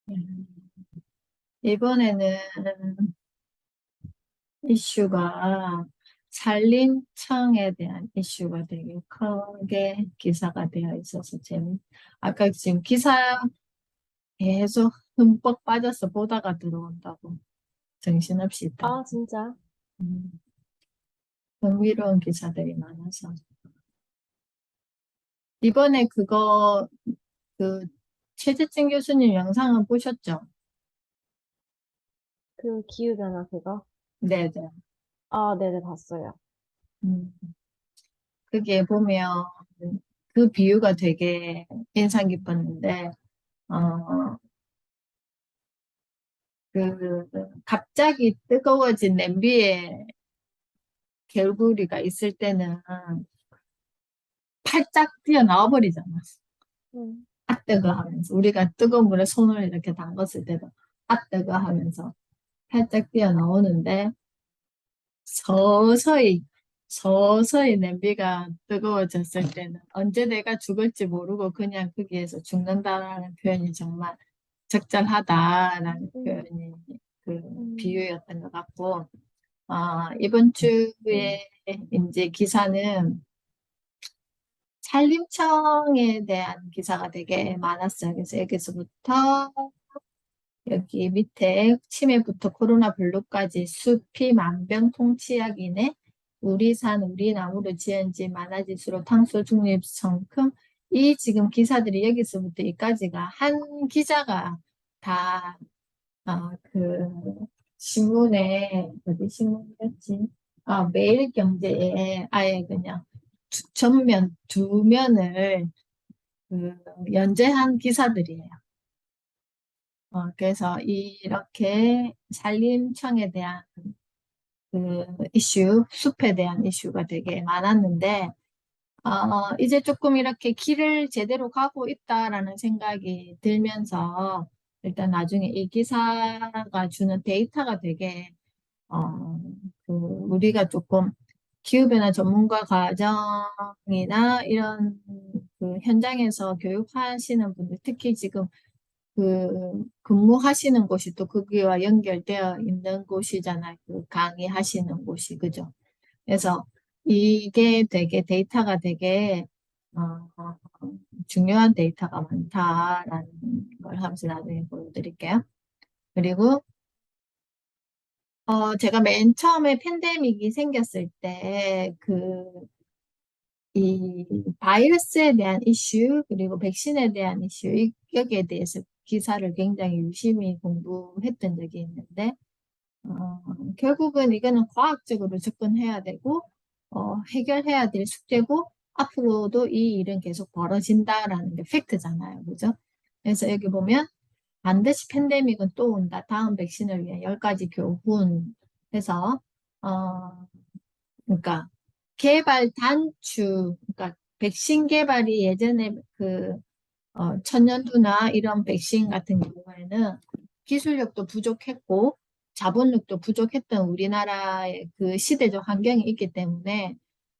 음, 이번에는 이슈가 산림청에 대한 이슈가 되게 크게 기사가 되어 있어서 아까 지금 기사 계속 흠뻑 빠져서 보다가 들어온다고 정신없이 있다가 아, 진짜? 음, 흥미로운 기사들이 많아서 이번에 그 최재진 교수님 영상은 보셨죠? 그 기후변화 그거? 네네. 아, 네네, 봤어요. 음, 그게 보면 그 비유가 되게 인상 깊었는데 어, 갑자기 뜨거워진 냄비에 개구리가 있을 때는 팔짝 뛰어나와 버리잖아. 음, 아, 뜨거 하면서. 우리가 뜨거운 물에 손을 이렇게 담갔을 때도 아, 뜨거 하면서 팔짝 뛰어나오는데 서서히, 서서히 냄비가 뜨거워졌을 때는 언제 내가 죽을지 모르고 그냥 거기에서 죽는다라는 표현이 정말 적절하다라는 음, 표현이 그 음, 비유였던 것 같고, 이번 주에 이제 기사는 산림청에 대한 기사가 되게 많았어요. 그래서 여기서부터 여기 밑에 치매부터 코로나 블루까지 숲이 만병통치약이네. 우리 산 우리 나무로 지은 집 많아질수록 탄소 중립성큼 이 지금 기사들이 여기서부터 여기까지가 한 기자가 다 그 신문에 어디 신문이었지? 매일경제에 아예 그냥 전면 두 면을 그 연재한 기사들이에요. 그래서 이렇게 산림청에 대한 숲에 대한 이슈가 되게 많았는데, 이제 조금 이렇게 길을 제대로 가고 있다라는 생각이 들면서, 일단 나중에 이 기사가 주는 데이터가 되게, 어, 우리가 조금 기후변화 전문가 과정이나 이런 현장에서 교육하시는 분들, 특히 지금 근무하시는 곳이 또 거기와 연결되어 있는 곳이잖아요. 강의하시는 곳이, 그죠? 그래서 이게 되게 데이터가 되게, 어, 어, 중요한 데이터가 많다라는 걸 하면서 나중에 보여드릴게요. 그리고, 제가 맨 처음에 팬데믹이 생겼을 때, 이 바이러스에 대한 이슈, 그리고 백신에 대한 이슈, 여기에 대해서 기사를 굉장히 유심히 공부했던 적이 있는데, 결국은 이거는 과학적으로 접근해야 되고, 해결해야 될 숙제고, 앞으로도 이 일은 계속 벌어진다라는 게 팩트잖아요. 그죠? 그래서 여기 보면 반드시 팬데믹은 또 온다. 다음 백신을 위해 10가지 교훈 해서, 어, 그러니까 개발 단추, 그러니까 백신 개발이 예전에 천연두나 이런 백신 같은 경우에는 기술력도 부족했고 자본력도 부족했던 우리나라의 그 시대적 환경이 있기 때문에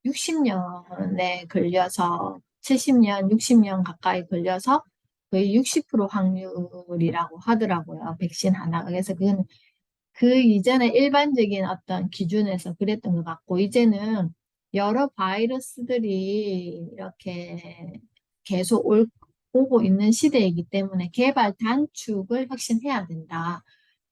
60년에 걸려서 70년, 60년 가까이 걸려서 거의 60% 확률이라고 하더라고요. 백신 하나가. 그래서 그건 그 이전에 일반적인 어떤 기준에서 그랬던 것 같고, 이제는 여러 바이러스들이 이렇게 계속 오고 있는 시대이기 때문에 개발 단축을 혁신해야 된다.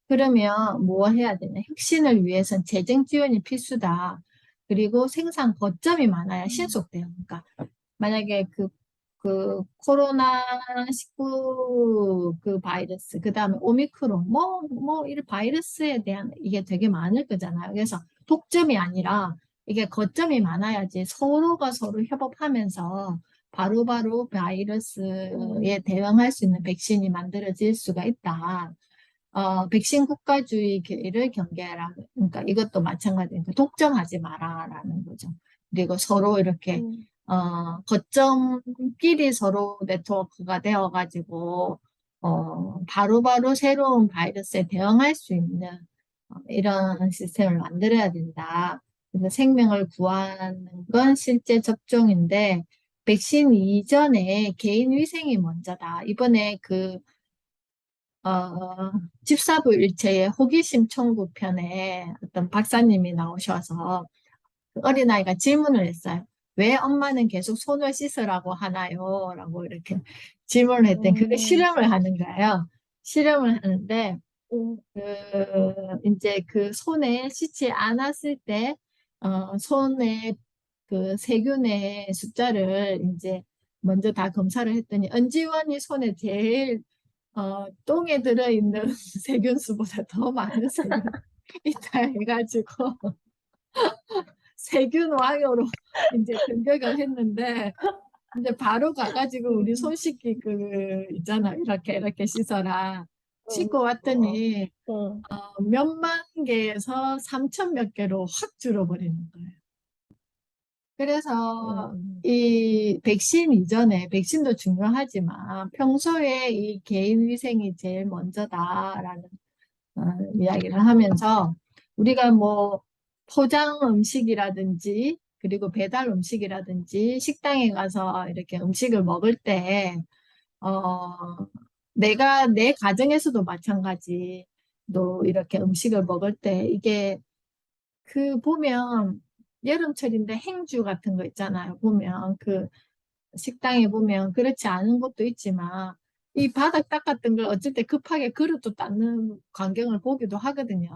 그러면 뭐 해야 되냐? 혁신을 위해선 재정 지원이 필수다. 그리고 생산 거점이 많아야 신속돼요. 그러니까 만약에 코로나19 그 바이러스, 그 다음에 오미크론, 이런 바이러스에 대한 이게 되게 많을 거잖아요. 그래서 독점이 아니라 이게 거점이 많아야지 서로가 서로 협업하면서 바로바로 바이러스에 음, 대응할 수 있는 백신이 만들어질 수가 있다. 백신 국가주의를 경계하라. 그러니까 이것도 마찬가지니까 독점하지 마라라는 거죠. 그리고 서로 이렇게 음, 거점끼리 서로 네트워크가 되어가지고 바로바로 새로운 바이러스에 대응할 수 있는 이런 시스템을 만들어야 된다. 그래서 생명을 구하는 건 실제 접종인데 백신 이전에 개인 위생이 먼저다. 이번에 집사부 일체의 호기심 천국 편에 어떤 박사님이 나오셔서 그 어린아이가 질문을 했어요. 왜 엄마는 계속 손을 씻으라고 하나요? 라고 이렇게 질문을 했더니 그거 음, 실험을 하는 거예요. 실험을 하는데 음, 이제 그 손에 씻지 않았을 때 손에 그 세균의 숫자를 이제 먼저 다 검사를 했더니 은지원이 손에 제일 똥에 들어있는 세균 수보다 더 많은 세균 있다 해가지고 세균 왕으로 이제 등극을 했는데 이제 바로 가가지고 우리 음, 손 씻기 그 있잖아 이렇게 씻어라 씻고 어, 왔더니 음, 몇만 개에서 3천 몇 개로 확 줄어버리는 거예요. 그래서 음, 이 백신 이전에 백신도 중요하지만 평소에 이 개인 위생이 제일 먼저다라는 어, 이야기를 하면서 우리가 뭐 포장 음식이라든지 그리고 배달 음식이라든지 식당에 가서 이렇게 음식을 먹을 때 내가 내 가정에서도 마찬가지 또 이렇게 음식을 먹을 때 이게 그 보면 여름철인데 행주 같은 거 있잖아요. 보면 그 식당에 보면 그렇지 않은 것도 있지만 이 바닥 닦았던 걸 어쩔 때 급하게 그릇도 닦는 광경을 보기도 하거든요.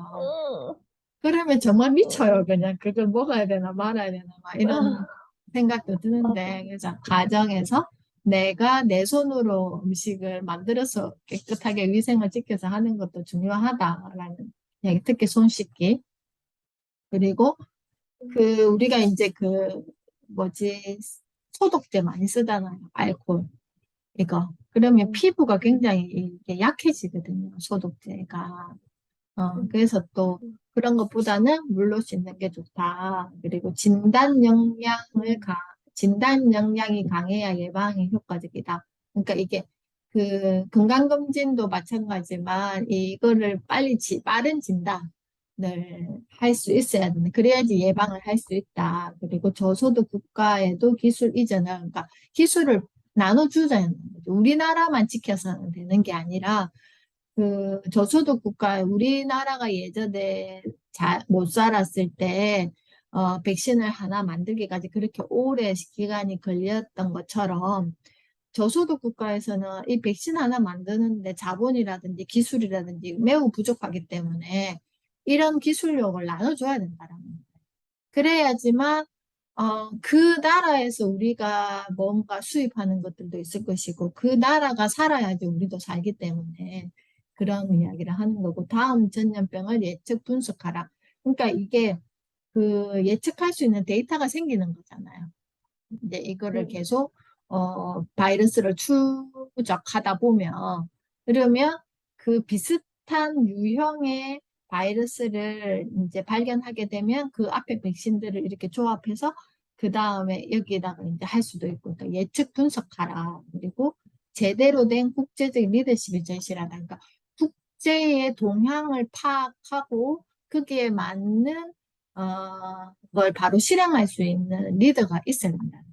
그러면 정말 미쳐요. 음, 그냥 그걸 먹어야 되나 말아야 되나 막 이런 생각도 맞아. 드는데 그래서 가정에서 내가 내 손으로 음식을 만들어서 깨끗하게 위생을 지켜서 하는 것도 중요하다라는 얘기, 특히 손 씻기. 그리고 그 우리가 이제 그 뭐지 소독제 많이 쓰잖아요. 알코올 이거. 그러면 음, 피부가 굉장히 이게 약해지거든요. 소독제가. 그래서 또 음, 그런 것보다는 물로 씻는 게 좋다. 그리고 진단 영양을 음, 진단 영양이 강해야 예방이 효과적이다. 그러니까 이게 그 건강검진도 마찬가지지만 이거를 빨리 빠른 진단을 할 수 있어야 되는. 그래야지 예방을 할 수 있다. 그리고 저소득 국가에도 기술 이전을, 그러니까 기술을 나눠주자는 거죠. 우리나라만 지켜서는 되는 게 아니라 그 저소득 국가에 우리나라가 예전에 못 살았을 때 백신을 하나 만들기까지 그렇게 오래 기간이 걸렸던 것처럼 저소득 국가에서는 이 백신 하나 만드는데 자본이라든지 기술이라든지 매우 부족하기 때문에 이런 기술력을 나눠줘야 된다라는 거예요. 그래야지만 그 나라에서 우리가 뭔가 수입하는 것들도 있을 것이고 그 나라가 살아야지 우리도 살기 때문에 그런 이야기를 하는 거고 다음 전염병을 예측 분석하라. 그러니까 이게 그 예측할 수 있는 데이터가 생기는 거잖아요. 이제 이거를 음, 계속 바이러스를 추적하다 보면 그러면 그 비슷한 유형의 바이러스를 이제 발견하게 되면 그 앞에 백신들을 이렇게 조합해서 그 다음에 여기에다가 이제 할 수도 있고 그러니까 예측 분석하라. 그리고 제대로 된 국제적 리더십이 제시하다. 그러니까 국제의 동향을 파악하고 거기에 맞는 걸 바로 실행할 수 있는 리더가 있어야 된다.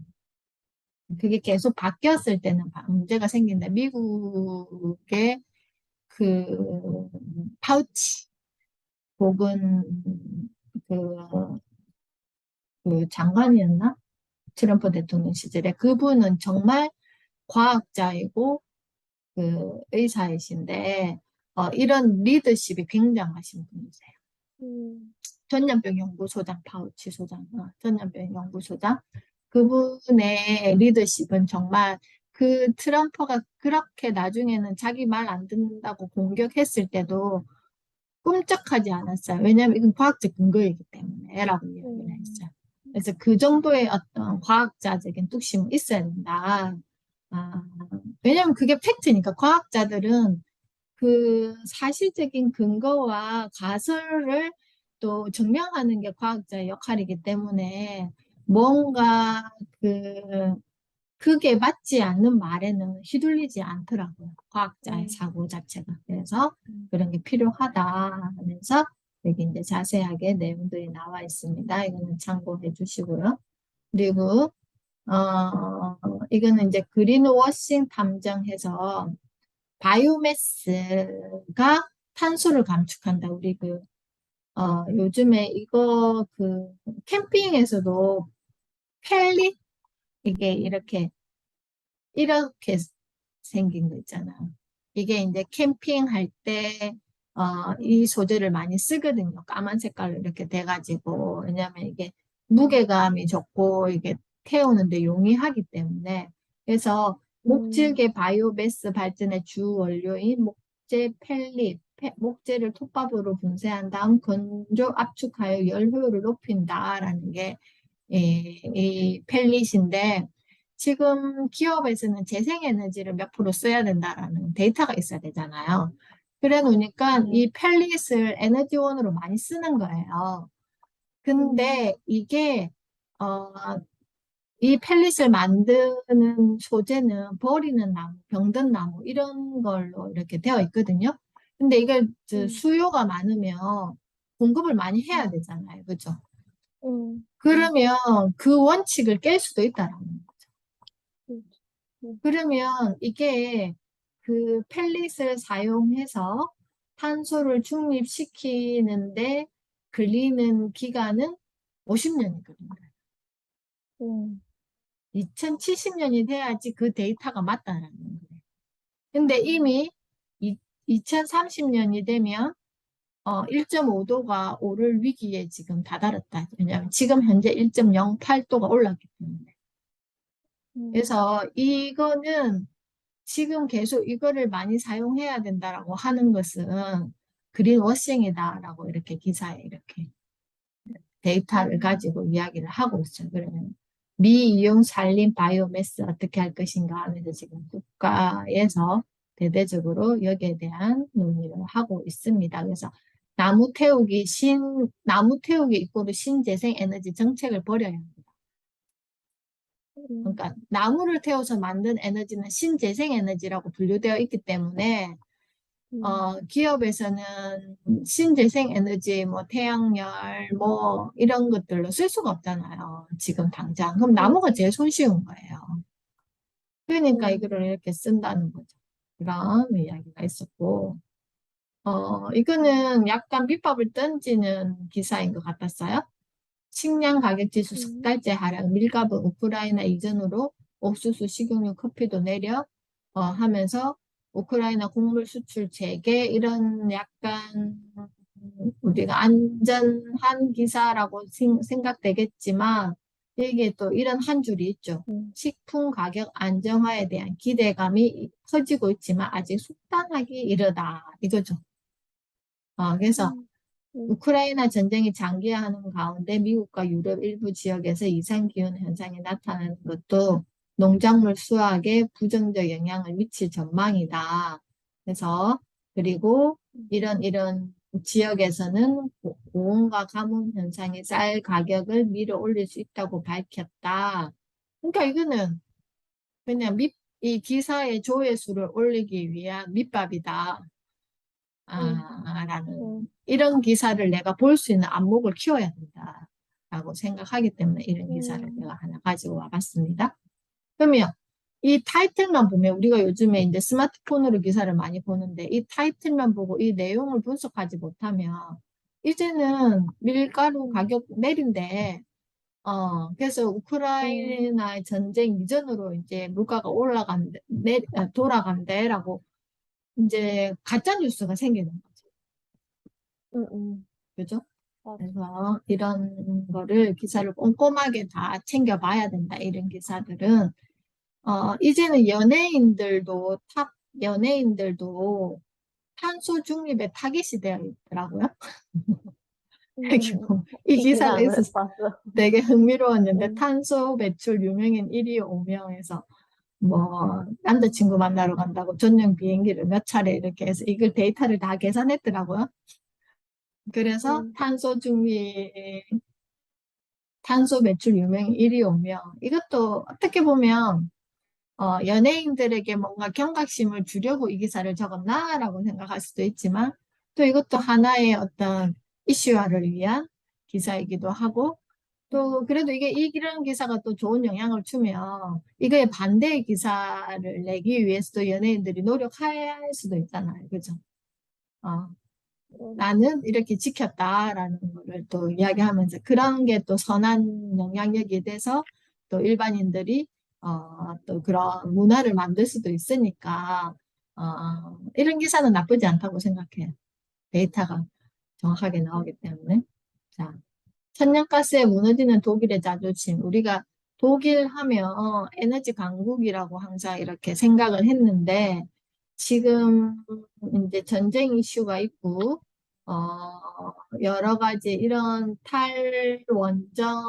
그게 계속 바뀌었을 때는 문제가 생긴다. 미국의 그 파우치 혹은 그, 그 장관이었나? 트럼프 대통령 시절에 그분은 정말 과학자이고 그 의사이신데 이런 리더십이 굉장하신 분이세요. 음, 전염병 연구소장 파우치 소장, 전염병 연구소장 그분의 리더십은 정말 그 트럼프가 그렇게 나중에는 자기 말 안 듣는다고 공격했을 때도 끔찍하지 않았어요. 왜냐하면 이건 과학적 근거이기 때문에라고 이야기를 음, 했어요. 그래서 그 정도의 어떤 과학자적인 뚝심은 있어야 된다. 아, 왜냐하면 그게 팩트니까 과학자들은 그 사실적인 근거와 가설을 또 증명하는 게 과학자의 역할이기 때문에 뭔가 그 그게 맞지 않는 말에는 휘둘리지 않더라고요. 과학자의 음, 사고 자체가. 그래서 음, 그런 게 필요하다 하면서 여기 이제 자세하게 내용들이 나와 있습니다. 이거는 참고해 주시고요. 그리고 이거는 이제 그린워싱 탐정해서 바이오매스가 탄소를 감축한다. 우리 요즘에 이거 캠핑에서도 펠릿? 이게 이렇게 생긴 거 있잖아. 이게 이제 캠핑할 때, 이 소재를 많이 쓰거든요. 까만 색깔로 이렇게 돼가지고. 왜냐면 이게 무게감이 좋고, 이게 태우는데 용이하기 때문에. 그래서 목질계 바이오매스 발전의 주 원료인 목재 펠릿, 목재를 톱밥으로 분쇄한 다음 건조 압축하여 열 효율을 높인다라는 게 이 펠릿인데, 지금 기업에서는 재생에너지를 몇 프로 써야 된다라는 데이터가 있어야 되잖아요. 그래 놓으니까 이 펠릿을 에너지원으로 많이 쓰는 거예요. 근데 어, 이 펠릿을 만드는 소재는 버리는 나무, 병든 나무, 이런 걸로 이렇게 되어 있거든요. 근데 이걸 수요가 많으면 공급을 많이 해야 되잖아요. 그죠? 그러면 그 원칙을 깰 수도 있다라는 거죠. 그러면 이게 그 펠릿을 사용해서 탄소를 중립시키는데 걸리는 기간은 50년이거든요. 2070년이 돼야지 그 데이터가 맞다라는 거예요. 근데 이미 2030년이 되면 1.5도가 오를 위기에 지금 다다랐다. 왜냐하면 지금 현재 1.08도가 올랐기 때문에. 그래서 이거는 지금 계속 이거를 많이 사용해야 된다라고 하는 것은 그린워싱이다라고 이렇게 기사에 이렇게 데이터를 가지고 이야기를 하고 있어요. 그러면 미이용 산림 바이오매스 어떻게 할 것인가 하면서 지금 국가에서 대대적으로 여기에 대한 논의를 하고 있습니다. 그래서 나무 태우기 이꼬르 신재생 에너지 정책을 버려야 합니다. 그러니까 나무를 태워서 만든 에너지는 신재생 에너지라고 분류되어 있기 때문에 기업에서는 신재생 에너지, 뭐 태양열, 뭐 이런 것들로 쓸 수가 없잖아요. 지금 당장. 그럼 나무가 제일 손쉬운 거예요. 그러니까 이거를 이렇게 쓴다는 거죠. 그런 이야기가 있었고, 이거는 약간 밑밥을 던지는 기사인 것 같았어요. 식량 가격 지수 석 달째 하락, 밀가루 우크라이나 이전으로 옥수수, 식용유, 커피도 내려 하면서 우크라이나 곡물 수출 재개 이런 약간 우리가 안전한 기사라고 생각되겠지만 이게 또 이런 한 줄이 있죠. 식품 가격 안정화에 대한 기대감이 커지고 있지만 아직 속단하기 이르다 이거죠. 그래서 우크라이나 전쟁이 장기화하는 가운데 미국과 유럽 일부 지역에서 이상기후 현상이 나타나는 것도 농작물 수확에 부정적 영향을 미칠 전망이다. 그래서 그리고 이런 지역에서는 고온과 가뭄 현상이 쌀 가격을 밀어 올릴 수 있다고 밝혔다. 그러니까 이거는 그냥 이 기사의 조회수를 올리기 위한 밑밥이다. 라는 이런 기사를 내가 볼 수 있는 안목을 키워야 된다라고 생각하기 때문에 이런 기사를 내가 하나 가지고 와봤습니다. 그러면 이 타이틀만 보면 우리가 요즘에 이제 스마트폰으로 기사를 많이 보는데 이 타이틀만 보고 이 내용을 분석하지 못하면 이제는 밀가루 가격 내린대. 그래서 우크라이나의 전쟁 이전으로 이제 물가가 돌아간대라고 이제 가짜 뉴스가 생기는 거죠. 그죠? 그래서 이런 거를 기사를 꼼꼼하게 다 챙겨봐야 된다. 이런 기사들은 이제는 연예인들도 탄소 중립에 타깃이 되어 있더라고요. 이 기사를 안 해서 봤어. 되게 흥미로웠는데 탄소 배출 유명인 1위 5명에서 뭐 남자친구 만나러 간다고 전용 비행기를 몇 차례 이렇게 해서 이걸 데이터를 다 계산했더라고요. 그래서 탄소 배출 유명인 1위 5명. 이것도 어떻게 보면 연예인들에게 뭔가 경각심을 주려고 이 기사를 적었나라고 생각할 수도 있지만 또 이것도 하나의 어떤 이슈화를 위한 기사이기도 하고 또 그래도 이런 기사가 또 좋은 영향을 주면 이거에 반대의 기사를 내기 위해서도 연예인들이 노력할 수도 있잖아요. 그죠? 어, 음, 나는 이렇게 지켰다라는 거를 또 이야기하면서 그런 게 또 선한 영향력이 돼서 또 일반인들이 또 그런 문화를 만들 수도 있으니까 이런 기사는 나쁘지 않다고 생각해요. 데이터가 정확하게 나오기 때문에. 자, 천연가스에 무너지는 독일의 자존심. 우리가 독일 하면 에너지 강국이라고 항상 이렇게 생각을 했는데, 지금 이제 전쟁 이슈가 있고, 여러 가지 이런 탈원전,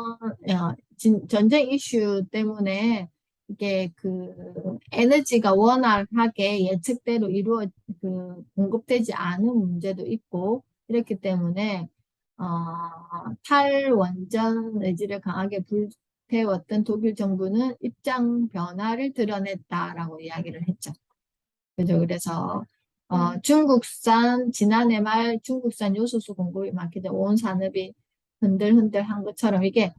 전쟁 이슈 때문에 이게 그 에너지가 원활하게 예측대로 공급되지 않은 문제도 있고, 이렇기 때문에 탈원전 의지를 강하게 불태웠던 독일 정부는 입장 변화를 드러냈다라고 이야기를 했죠. 그죠? 그래서 음, 지난해 말 중국산 요소수 공급이 막히자 온 산업이 흔들흔들한 것처럼 이게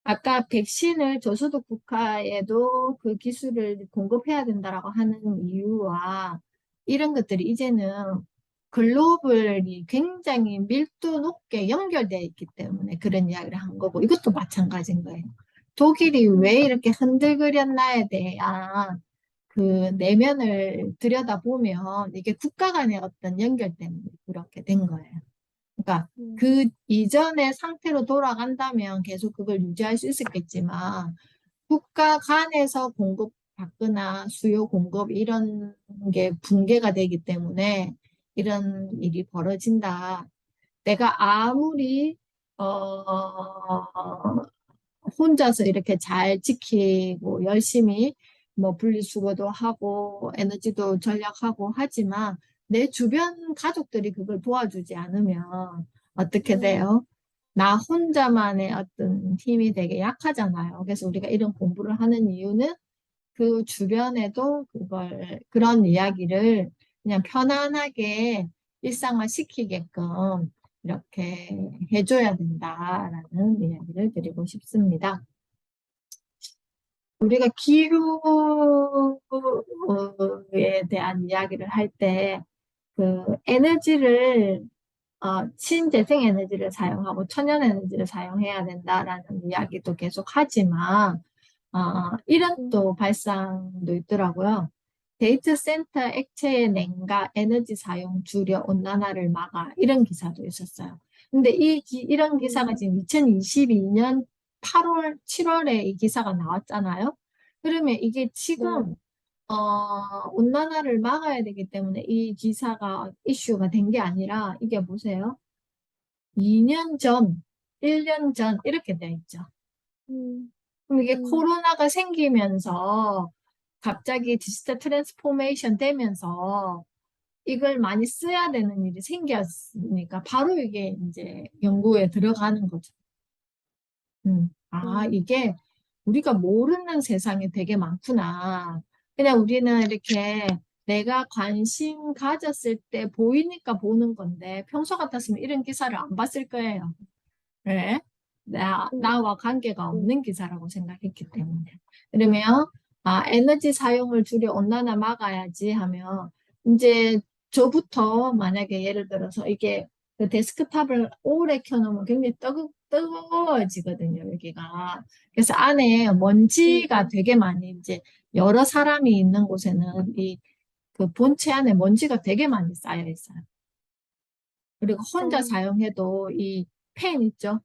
아까 백신을 저소득 국가에도 그 기술을 공급해야 된다라고 하는 이유와 이런 것들이 이제는 글로벌이 굉장히 밀도 높게 연결되어 있기 때문에 그런 이야기를 한 거고 이것도 마찬가지인 거예요. 독일이 왜 음, 이렇게 흔들거렸나에 대한 그 내면을 들여다보면 이게 국가 간의 어떤 연결 때문에 그렇게 된 거예요. 그러니까 음, 그 이전의 상태로 돌아간다면 계속 그걸 유지할 수 있었겠지만 국가 간에서 공급받거나 수요 공급 이런 게 붕괴가 되기 때문에 이런 일이 벌어진다. 내가 아무리 혼자서 이렇게 잘 지키고 열심히 뭐 분리수거도 하고 에너지도 절약하고 하지만 내 주변 가족들이 그걸 도와주지 않으면 어떻게 음, 돼요? 나 혼자만의 어떤 힘이 되게 약하잖아요. 그래서 우리가 이런 공부를 하는 이유는 그 주변에도 그런 이야기를 그냥 편안하게 일상화 시키게끔 이렇게 해줘야 된다라는 이야기를 드리고 싶습니다. 우리가 기후에 대한 이야기를 할 때, 그 에너지를, 친재생 에너지를 사용하고 천연 에너지를 사용해야 된다라는 이야기도 계속 하지만, 이런 음, 또 발상도 있더라고요. 데이트 센터 액체의 냉각 에너지 사용 줄여 온난화를 막아. 이런 기사도 있었어요. 근데 이런 기사가 음, 지금 2022년 8월, 7월에 이 기사가 나왔잖아요. 그러면 이게 네. 지금, 온난화를 막아야 되기 때문에 이 기사가 이슈가 된 게 아니라 이게 보세요. 2년 전, 1년 전 이렇게 돼 있죠. 음, 그럼 이게 음, 코로나가 생기면서 갑자기 디지털 트랜스포메이션 되면서 이걸 많이 써야 되는 일이 생겼으니까 바로 이게 이제 연구에 들어가는 거죠. 음, 이게 우리가 모르는 세상이 되게 많구나. 그냥 우리는 이렇게 내가 관심 가졌을 때 보이니까 보는 건데 평소 같았으면 이런 기사를 안 봤을 거예요. 네. 음, 나와 관계가 음, 없는 기사라고 생각했기 때문에. 그러면, 에너지 사용을 줄여 온난화 막아야지 하면, 이제 저부터 만약에 예를 들어서 이게 그 데스크탑을 오래 켜놓으면 굉장히 뜨거워지거든요, 여기가. 그래서 안에 먼지가 음, 되게 많이 이제 여러 사람이 있는 곳에는 그 본체 안에 먼지가 되게 많이 쌓여 있어요. 그리고 혼자 어, 사용해도 이 팬 있죠?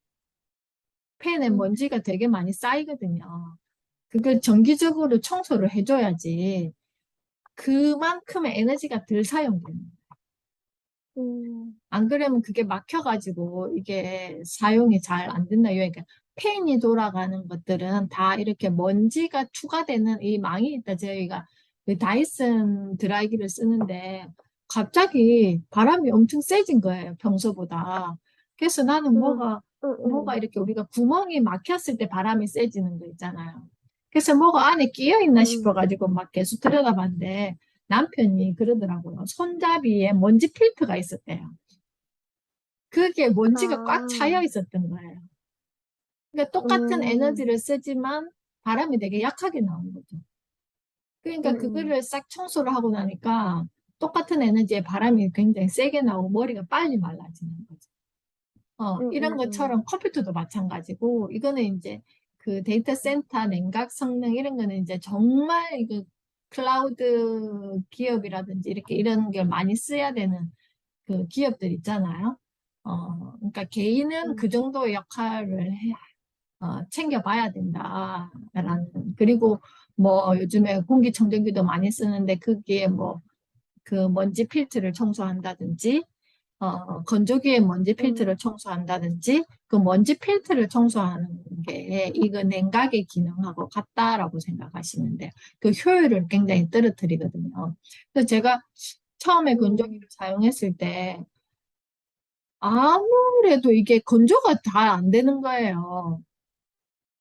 팬에 음, 먼지가 되게 많이 쌓이거든요. 그걸 정기적으로 청소를 해줘야지 그만큼의 에너지가 덜 사용되는 거예요. 음, 안 그러면 그게 막혀가지고 이게 사용이 잘 안 된다. 그러니까 팬이 돌아가는 것들은 다 이렇게 먼지가 추가되는 이 망이 있다. 저희가 그 다이슨 드라이기를 쓰는데 갑자기 바람이 엄청 세진 거예요. 평소보다. 그래서 나는 음, 뭐가 이렇게 우리가 구멍이 막혔을 때 바람이 세지는 거 있잖아요. 그래서 뭐가 안에 끼어 있나 음, 싶어가지고 막 계속 들여다봤는데 남편이 그러더라고요. 손잡이에 먼지 필터가 있었대요. 그게 먼지가 꽉 아, 차여 있었던 거예요. 그러니까 똑같은 음, 에너지를 쓰지만 바람이 되게 약하게 나오는 거죠. 그러니까 음, 그거를 싹 청소를 하고 나니까 똑같은 에너지의 바람이 굉장히 세게 나오고 머리가 빨리 말라지는 거죠. 이런 것처럼 컴퓨터도 마찬가지고, 이거는 이제 그 데이터 센터 냉각 성능 이런 거는 이제 정말 이거 클라우드 기업이라든지 이렇게 이런 게 많이 써야 되는 그 기업들 있잖아요. 그러니까 개인은 그 음, 정도의 역할을 챙겨봐야 된다라는. 그리고 뭐 요즘에 공기청정기도 많이 쓰는데 그게 뭐 그 먼지 필터를 청소한다든지 건조기의 먼지 필터를 음, 청소한다든지 그 먼지 필터를 청소하는 게 이거 냉각의 기능하고 같다라고 생각하시면 돼요. 그 효율을 굉장히 떨어뜨리거든요. 그래서 제가 처음에 건조기를 음, 사용했을 때 아무래도 이게 건조가 다 안 되는 거예요.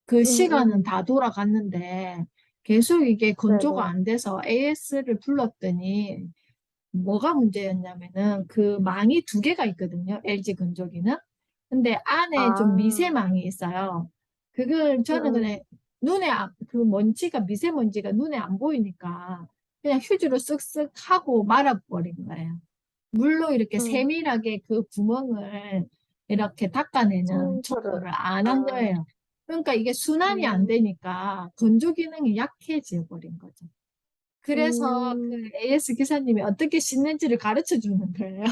그 음, 시간은 음. 다 돌아갔는데 계속 이게 건조가 네네. 안 돼서 AS를 불렀더니 뭐가 문제였냐면은 그 망이 두 개가 있거든요. LG 건조기는. 근데 안에 좀 아, 미세망이 있어요. 그걸 음, 저는 그냥 그 먼지가 미세먼지가 눈에 안 보이니까 그냥 휴지로 쓱쓱 하고 말아버린 거예요. 물로 이렇게 음. 세밀하게 그 구멍을 이렇게 닦아내는 청소를, 청소를 안 한 아, 거예요. 그러니까 이게 순환이 안 음, 되니까 건조 기능이 약해져 버린 거죠. 그래서 그 음, AS 기사님이 어떻게 씻는지를 가르쳐 주는 거예요.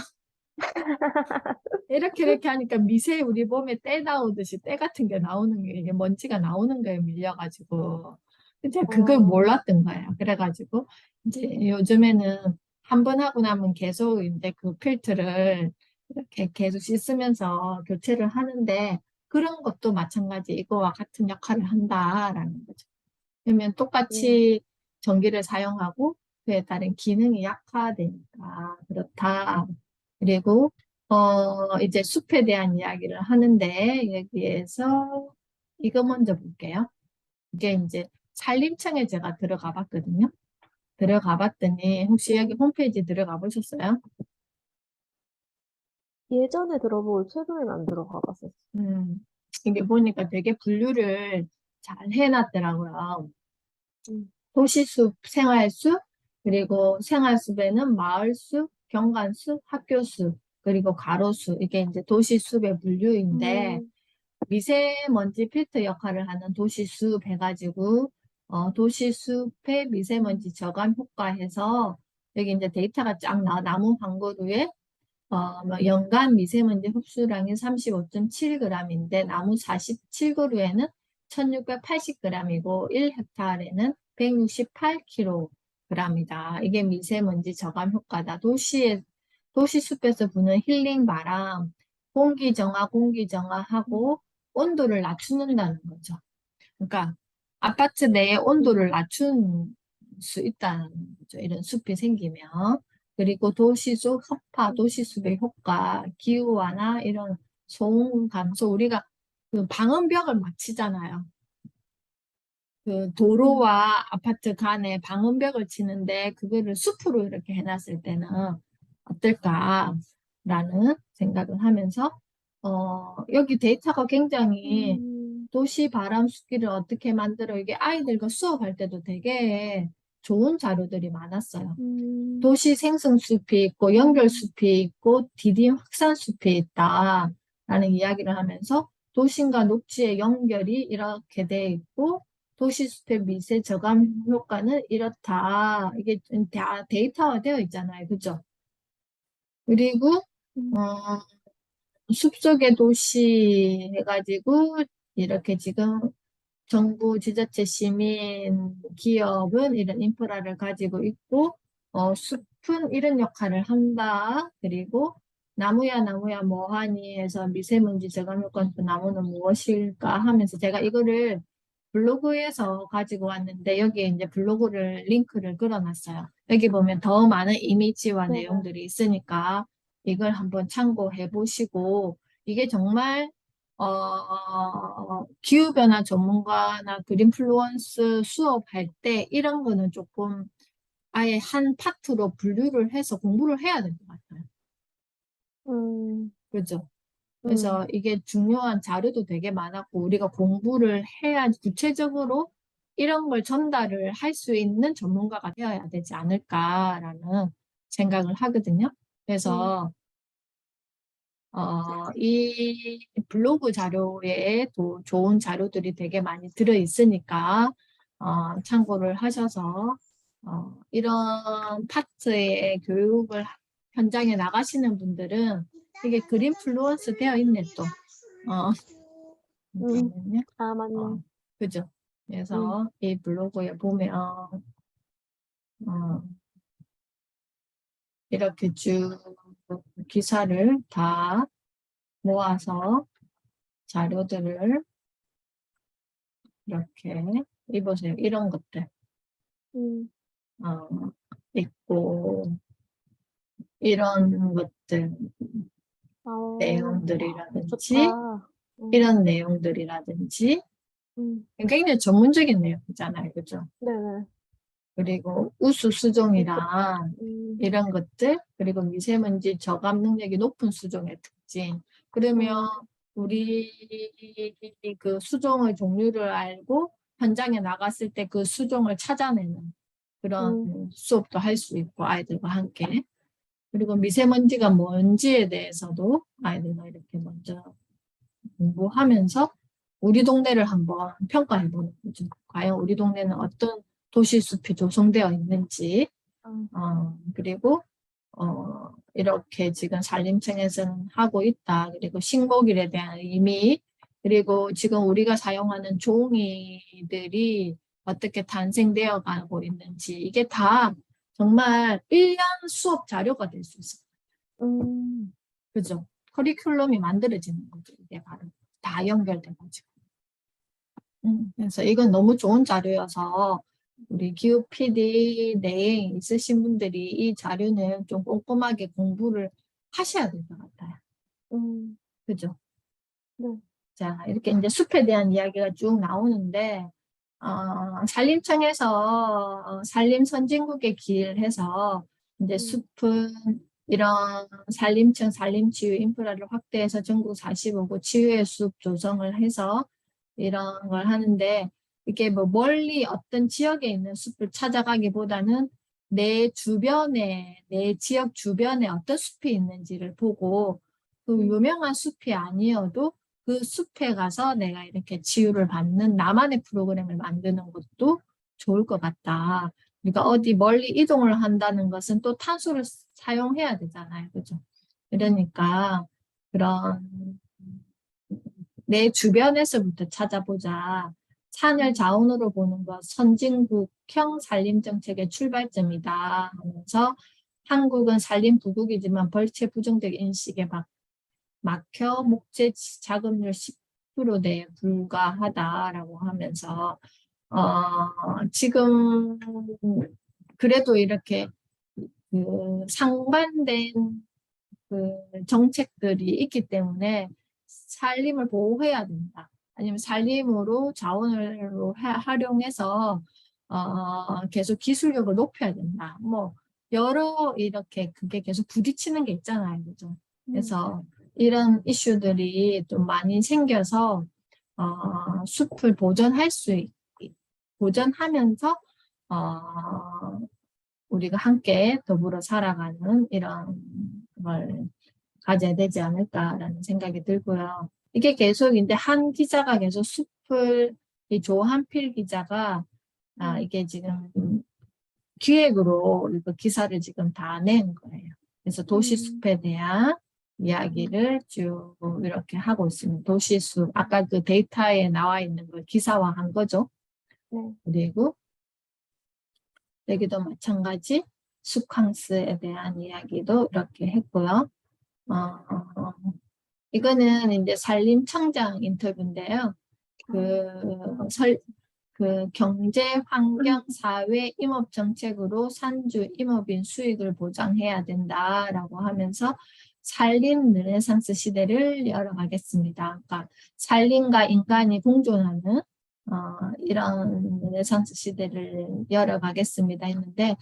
이렇게 하니까 미세 우리 몸에 때 나오듯이 때 같은 게 나오는 게 이게 먼지가 나오는 거에 밀려가지고 이제 그걸 어, 몰랐던 거예요. 그래가지고 이제 요즘에는 한 번 하고 나면 계속 이제 그 필터를 이렇게 계속 씻으면서 교체를 하는데 그런 것도 마찬가지 이거와 같은 역할을 한다라는 거죠. 그러면 음, 똑같이 전기를 사용하고 그에 따른 기능이 약화되니까 그렇다. 그리고 이제 숲에 대한 이야기를 하는데 여기에서 이거 먼저 볼게요. 이게 이제 산림청에 제가 들어가 봤거든요. 들어가 봤더니 혹시 여기 네. 홈페이지 들어가 보셨어요? 예전에 들어보고 최근엔 안 들어가 봤었어. 음, 이게 보니까 되게 분류를 잘 해놨더라고요. 음, 도시숲, 생활숲, 그리고 생활숲에는 마을숲, 경관숲, 학교숲, 그리고 가로수, 이게 이제 도시숲의 분류인데, 음, 미세먼지 필터 역할을 하는 도시숲 해가지고, 도시숲의 음, 미세먼지 저감 효과해서, 여기 이제 데이터가 쫙 나무 한 그루에, 뭐 연간 미세먼지 흡수량이 35.7g인데, 나무 47그루에는 1680g이고, 1헥타르에는 168kg이다. 이게 미세먼지 저감 효과다. 도시숲에서 부는 힐링 바람, 공기 음, 정화하고 온도를 낮추는다는 거죠. 그러니까 아파트 내에 온도를 음, 낮춘 수 있다는 거죠. 이런 숲이 생기면. 그리고 도시숲 허파, 도시숲의 효과, 기후완화, 이런 소음 감소, 우리가 그 방음벽을 막 치잖아요. 그 음, 도로와 아파트 간에 방음벽을 치는데 그거를 숲으로 이렇게 해놨을 때는 어떨까라는 생각을 하면서 여기 데이터가 굉장히 음, 도시 바람 숲기를 어떻게 만들어 이게 아이들과 수업할 때도 되게 좋은 자료들이 많았어요. 음, 도시 생성숲이 있고 음, 연결숲이 있고 디딤 확산숲이 있다라는 이야기를 하면서 도심과 녹지의 연결이 이렇게 돼 있고 도시숲의 미세 저감 효과는 이렇다. 이게 다 데이터화 되어 있잖아요. 그죠? 그리고 음, 어, 숲속의 도시 해가지고 이렇게 지금 정부, 지자체, 시민, 기업은 이런 인프라를 가지고 있고, 숲은 이런 역할을 한다. 그리고 나무야 뭐하니 해서 미세먼지 저감 효과는 또 나무는 무엇일까 하면서 제가 이거를 블로그에서 가지고 왔는데 여기에 이제 블로그를 링크를 걸어놨어요. 여기 보면 더 많은 이미지와 네네. 내용들이 있으니까 이걸 한번 참고해 보시고 이게 정말 기후변화 전문가나 그린플루언스 수업할 때 이런 거는 조금 아예 한 파트로 분류를 해서 공부를 해야 될 것 같아요. 음, 그죠? 그래서 이게 중요한 자료도 되게 많았고 우리가 공부를 해야 구체적으로 이런 걸 전달을 할 수 있는 전문가가 되어야 되지 않을까라는 생각을 하거든요. 그래서 이 블로그 자료에 또 좋은 자료들이 되게 많이 들어 있으니까 참고를 하셔서 이런 파트의 교육을 현장에 나가시는 분들은 이게 그린 플루언스 되어 있네 또. 잠깐만요. 아, 맞네. 그죠? 그래서 이 블로그에 보면 이렇게 쭉 기사를 다 모아서 자료들을 이렇게 이보세요. 이런 것들 있고 이런 것들 내용들이라든지 좋다. 이런 내용들이라든지 굉장히 전문적인 내용이잖아요. 그죠? 네네. 그리고 우수 수종이랑 이런 것들 그리고 미세먼지 저감 능력이 높은 수종의 특징 그러면 우리 그 수종의 종류를 알고 현장에 나갔을 때 그 수종을 찾아내는 그런 수업도 할 수 있고 아이들과 함께 그리고 미세먼지가 뭔지에 대해서도 아이들과 이렇게 먼저 공부하면서 우리 동네를 한번 평가해보는 거죠. 과연 우리 동네는 어떤 도시숲이 조성되어 있는지 그리고 이렇게 지금 산림청에서는 하고 있다. 그리고 신고길에 대한 의미 그리고 지금 우리가 사용하는 종이들이 어떻게 탄생되어 가고 있는지 이게 다 정말 1년 수업 자료가 될 수 있어요. 그죠? 커리큘럼이 만들어지는 거죠. 이게 바로 다 연결돼가지고. 그래서 이건 너무 좋은 자료여서 우리 기후 PD 내에 있으신 분들이 이 자료는 좀 꼼꼼하게 공부를 하셔야 될 것 같아요. 그죠? 네. 자, 이렇게 이제 숲에 대한 이야기가 쭉 나오는데, 산림청에서 산림 선진국에 기일해서 이제 숲은 이런 산림청, 산림치유 인프라를 확대해서 전국 45구 치유의 숲 조성을 해서 이런 걸 하는데 이게 뭐 멀리 어떤 지역에 있는 숲을 찾아가기보다는 내 주변에, 내 지역 주변에 어떤 숲이 있는지를 보고 그 유명한 숲이 아니어도 그 숲에 가서 내가 이렇게 치유를 받는 나만의 프로그램을 만드는 것도 좋을 것 같다. 그러니까 어디 멀리 이동을 한다는 것은 또 탄소를 사용해야 되잖아요. 그죠? 그러니까 그런 내 주변에서부터 찾아보자. 산을 자원으로 보는 것 선진국형 산림정책의 출발점이다 하면서 한국은 산림부국이지만 벌채 부정적 인식에 막혀 목재 자급률 10%대에 불과하다라고 하면서 지금 그래도 이렇게 그 상반된 그 정책들이 있기 때문에 산림을 보호해야 된다. 아니면 산림으로 자원을 활용해서 계속 기술력을 높여야 된다. 뭐 여러 이렇게 그게 계속 부딪히는 게 있잖아요. 그죠? 그래서 이런 이슈들이 좀 많이 생겨서 숲을 보존하면서 우리가 함께 더불어 살아가는 이런 걸 가져야 되지 않을까라는 생각이 들고요. 이게 계속 이제 한 기자가 계속 이 조한필 기자가 이게 지금 기획으로 이거 기사를 지금 다 낸 거예요. 그래서 도시숲에 대한 이야기를 쭉 이렇게 하고 있습니다. 도시숲, 아까 그 데이터에 나와 있는 걸 기사화한 거죠. 그리고 여기도 마찬가지 숲캉스에 대한 이야기도 이렇게 했고요. 이거는 이제 산림청장 인터뷰인데요. 그 경제, 환경, 사회, 임업 정책으로 산주 임업인 수익을 보장해야 된다라고 하면서 산림 르네상스 시대를 열어가겠습니다. 그러니까 산림과 인간이 공존하는 이런 르네상스 시대를 열어가겠습니다 했는데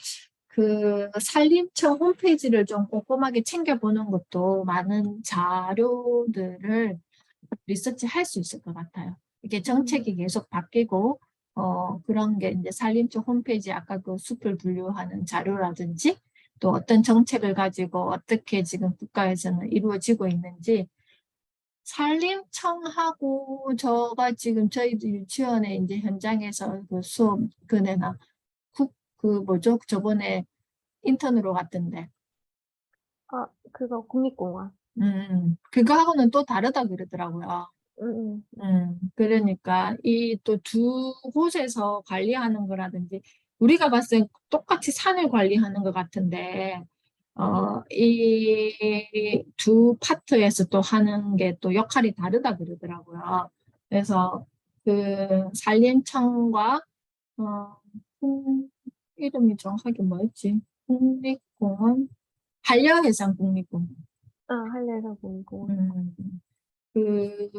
그 산림청 홈페이지를 좀 꼼꼼하게 챙겨보는 것도 많은 자료들을 리서치 할 수 있을 것 같아요. 이게 정책이 계속 바뀌고, 그런 게 이제 산림청 홈페이지 아까 그 숲을 분류하는 자료라든지 또 어떤 정책을 가지고 어떻게 지금 국가에서는 이루어지고 있는지 산림청하고 저가 지금 저희도 유치원에 이제 현장에서 그 수업 그네나 그 뭐죠? 저번에 인턴으로 갔던데. 아, 그거 국립공원. 그거하고는 또 다르다 그러더라고요. 응, 그러니까 이 또 두 곳에서 관리하는 거라든지 우리가 봤을 때 똑같이 산을 관리하는 것 같은데 이 두 파트에서 또 하는 게 또 역할이 다르다 그러더라고요. 그래서 그 산림청과 어, 이름이 정확하게 뭐였지? 국립공원? 한려해상 국립공원. 아, 한려해상 국립공원. 음, 그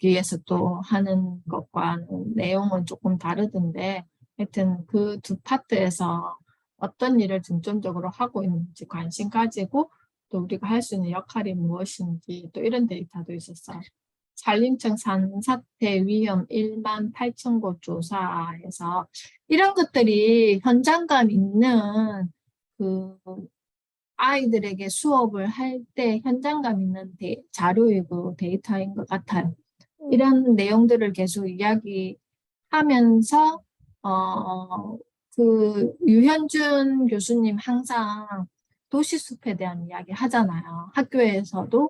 위해서 또 하는 것과는 내용은 조금 다르던데 하여튼 그 두 파트에서 어떤 일을 중점적으로 하고 있는지 관심 가지고 또 우리가 할 수 있는 역할이 무엇인지 또 이런 데이터도 있었어요. 산림청 산사태 위험 1만 8천 곳 조사에서 이런 것들이 현장감 있는 그 아이들에게 수업을 할 때 현장감 있는 자료이고 데이터인 것 같아요. 응, 이런 내용들을 계속 이야기하면서 그 유현준 교수님 항상 도시숲에 대한 이야기 하잖아요. 학교에서도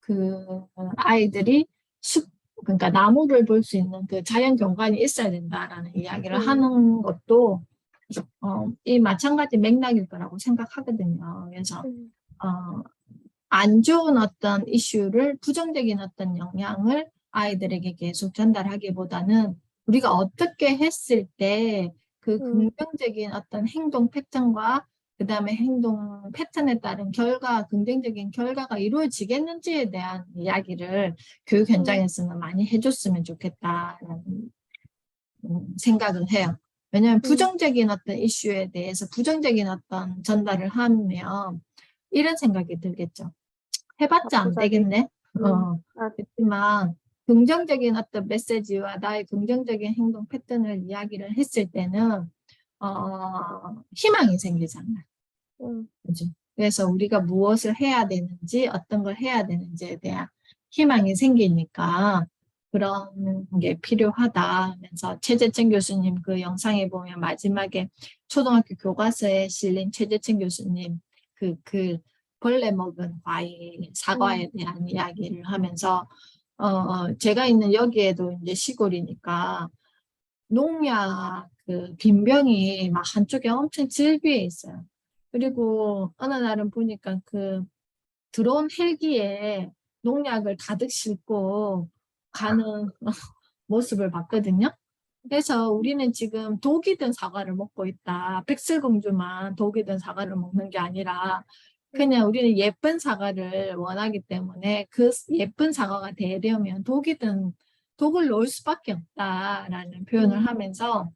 그 아이들이 숲 그러니까 나무를 볼 수 있는 그 자연 경관이 있어야 된다라는 이야기를 응, 하는 것도 이 마찬가지 맥락일 거라고 생각하거든요. 그래서 응, 어, 안 좋은 어떤 이슈를 부정적인 어떤 영향을 아이들에게 계속 전달하기보다는 우리가 어떻게 했을 때 그 응, 긍정적인 어떤 행동 패턴과 그 다음에 행동 패턴에 따른 긍정적인 결과가 이루어지겠는지에 대한 이야기를 교육 응, 현장에서는 많이 해줬으면 좋겠다는 생각을 해요. 왜냐하면 응. 부정적인 어떤 이슈에 대해서 부정적인 어떤 전달을 하면 이런 생각이 들겠죠. 해봤자 안 자포자기. 되겠네. 응, 아, 그렇지만 긍정적인 어떤 메시지와 나의 긍정적인 행동 패턴을 이야기를 했을 때는 희망이 생기잖아요. 응, 그죠? 그래서 우리가 무엇을 해야 되는지, 어떤 걸 해야 되는지에 대한 희망이 생기니까 그런 게 필요하다 하면서 최재천 교수님 그 영상에 보면 마지막에 초등학교 교과서에 실린 최재천 교수님 그 벌레 먹은 과일, 응, 사과에 대한 이야기를 하면서 제가 있는 여기에도 이제 시골이니까 농약 그 빈병이 막 한쪽에 엄청 질비해 있어요. 그리고 어느 날은 보니까 그 드론 헬기에 농약을 가득 싣고 가는 모습을 봤거든요. 그래서 우리는 지금 독이 든 사과를 먹고 있다. 백설공주만 독이 든 사과를 먹는 게 아니라 응, 그냥 우리는 예쁜 사과를 원하기 때문에 그 예쁜 사과가 되려면 독을 넣을 수밖에 없다라는 표현을 응, 하면서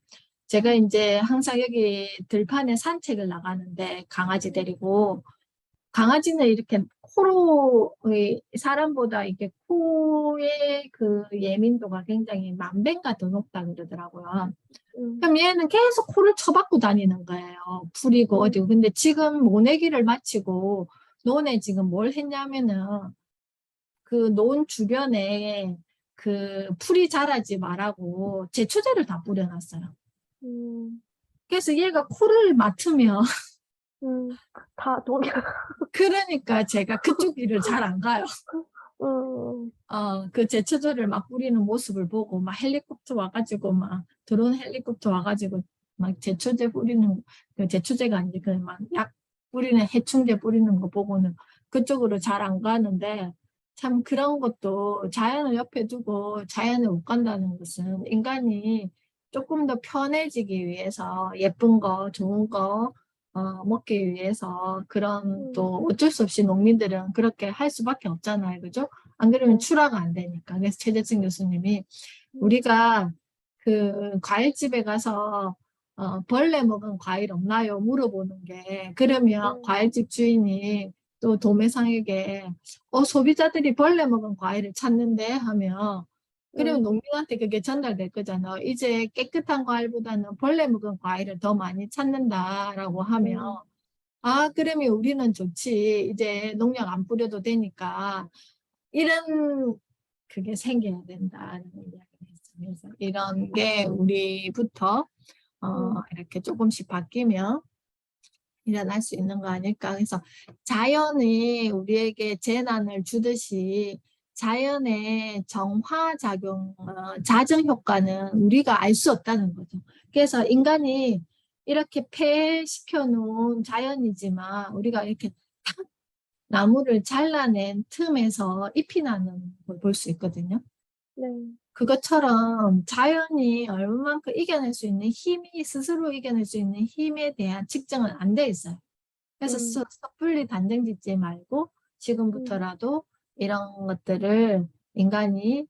제가 이제 항상 여기 들판에 산책을 나가는데 강아지 데리고 강아지는 이렇게 코로 사람보다 이게 코의 그 예민도가 굉장히 만 배가 더 높다 그러더라고요. 응, 그럼 얘는 계속 코를 쳐박고 다니는 거예요. 풀이고 응, 어디고. 근데 지금 모내기를 마치고 논에 지금 뭘 했냐면은 그 논 주변에 그 풀이 자라지 말라고 제초제를 다 뿌려놨어요. 응, 그래서 얘가 코를 맡으면 응. 다 동의. 그러니까 제가 그쪽 일을 잘 안 가요. 응, 그 제초제를 막 뿌리는 모습을 보고 막 헬리콥터 와가지고 막 드론 헬리콥터 와가지고 막 제초제 뿌리는 그 제초제가 아니지 그 막 약 뿌리는 해충제 뿌리는 거 보고는 그쪽으로 잘 안 가는데 참 그런 것도 자연을 옆에 두고 자연을 못 간다는 것은 인간이 조금 더 편해지기 위해서 예쁜 거 좋은 거 먹기 위해서 그런 응, 또 어쩔 수 없이 농민들은 그렇게 할 수밖에 없잖아요. 그죠? 안 그러면 네, 출하가 안 되니까. 그래서 최재층 교수님이 응, 우리가 그 과일집에 가서 벌레 먹은 과일 없나요? 물어보는 게, 그러면 음, 과일집 주인이 또 도매상에게, 소비자들이 벌레 먹은 과일을 찾는데 하면, 그러면 음, 농민한테 그게 전달될 거잖아. 이제 깨끗한 과일보다는 벌레 먹은 과일을 더 많이 찾는다라고 하면, 음, 그러면 우리는 좋지. 이제 농약 안 뿌려도 되니까. 이런, 그게 생겨야 된다는 이야기를 했어요. 그래서 이런 게 우리부터 음, 이렇게 조금씩 바뀌면 일어날 수 있는 거 아닐까. 그래서 자연이 우리에게 재난을 주듯이 자연의 정화작용, 자정 효과는 우리가 알 수 없다는 거죠. 그래서 인간이 이렇게 폐해시켜 놓은 자연이지만 우리가 이렇게 탁 나무를 잘라낸 틈에서 잎이 나는 걸 볼 수 있거든요. 네, 그것처럼 자연이 얼마만큼 이겨낼 수 있는 힘이 스스로 이겨낼 수 있는 힘에 대한 측정은 안 돼 있어요. 그래서 음, 섣불리 단정 짓지 말고 음, 지금부터라도 이런 것들을 인간이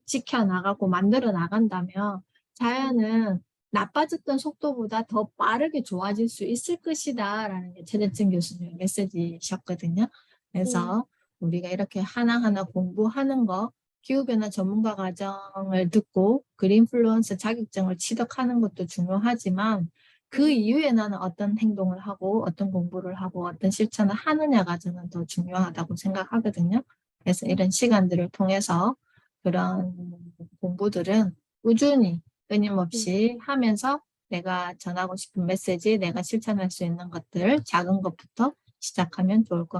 지켜나가고 만들어 나간다면 음, 자연은 나빠졌던 속도보다 더 빠르게 좋아질 수 있을 것이다 라는 게 최대층 교수님의 메시지셨거든요. 음, 그래서 우리가 이렇게 하나하나 공부하는 거, 기후변화 전문가 과정을 듣고 그린플루언서 자격증을 취득하는 것도 중요하지만 그 음, 이후에 나는 어떤 행동을 하고 어떤 공부를 하고 어떤 실천을 하느냐 과정은 더 중요하다고 생각하거든요. 그래서 이런 시간들을 통해서 그런 공부들은 꾸준히 음. 끊임없이 하면서 내가 전하고 싶은 메시지, 내가 실천할 수 있는 것들, 작은 것부터 시작하면 좋을 것 같아요.